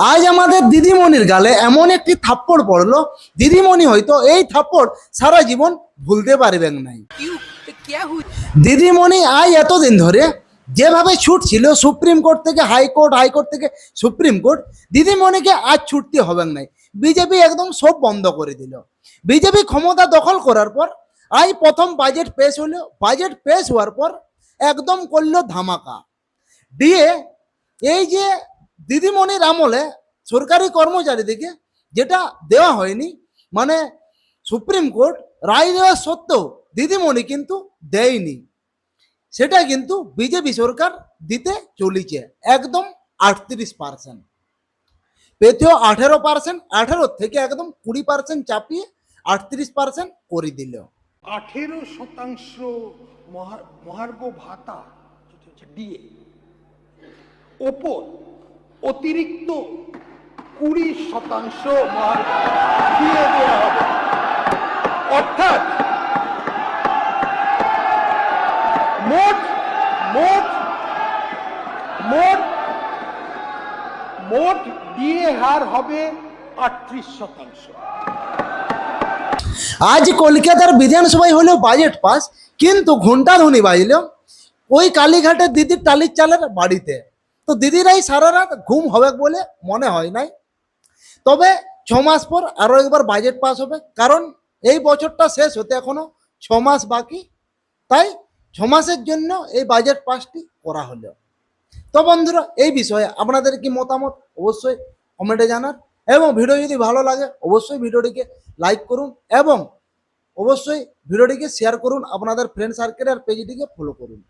আজ আমাদের দিদিমণির গালে এমন একটি থাপ্পড় পড়লো, দিদিমণি হয়তো এই থাপ্পড় সারা জীবন ভুলতে পারবেন নাই। দিদিমণি আজ এতদিন ধরে যেভাবে ছুটছিল সুপ্রিম কোর্ট থেকে হাইকোর্ট, হাইকোর্ট থেকে সুপ্রিম কোর্ট, দিদিমণিকে আজ ছুটতে হবে নাই। বিজেপি একদম সব বন্ধ করে দিল। বিজেপি ক্ষমতা দখল করার পর আজ প্রথম বাজেট পেশ হলো। বাজেট পেশ হওয়ার পর একদম করলো ধামাকা দিয়ে এই যে দিদিমণির আমলে সরকারি কর্মচারীদেরকে যেটা দেওয়া হয়নি, মানে সুপ্রিম কোর্ট রায় দেওয়া সত্ত্বেও দিদিমণি কিন্তু দেয়নি, সেটা কিন্তু বিজেপি সরকার দিতে চলেছে। একদম 38%, পেতেও 18%, 18 থেকে একদম 20% চাপিয়ে 38% করে দিল। 18% মহার্ঘ ভাতা দিয়ে ওপর অতিরিক্ত 20% মহার্ঘ দিয়ে দেওয়া হবে। অর্থাৎ মোট মোট মোট মোট দিয়ে হার হবে 38%। আজ কলকাতার বিধানসভায় হলেও বাজেট পাস, কিন্তু ঘন্টা ধ্বনি বাজল ওই কালীঘাটের দিদির টালির চালের বাড়িতে। তো দিদিরাই সারা রাত ঘুম হবে বলে মনে হয় নাই। তবে 6 মাস পর আরো একবার বাজেট পাস হবে, কারণ এই বছরটা শেষ হতে এখনো 6 মাস বাকি। তাই 6 মাসের জন্য এই বাজেট পাসটি করা হলো। তো বন্ধুরা, এই বিষয়ে আপনাদের কি মতামত অবশ্যই কমেন্টে জানান, এবং ভিডিও যদি ভালো লাগে অবশ্যই ভিডিওটিকে লাইক করুন, এবং অবশ্যই ভিডিওটিকে শেয়ার করুন আপনাদের ফ্রেন্ড সার্কেল আর পেজটিকে ফলো করুন।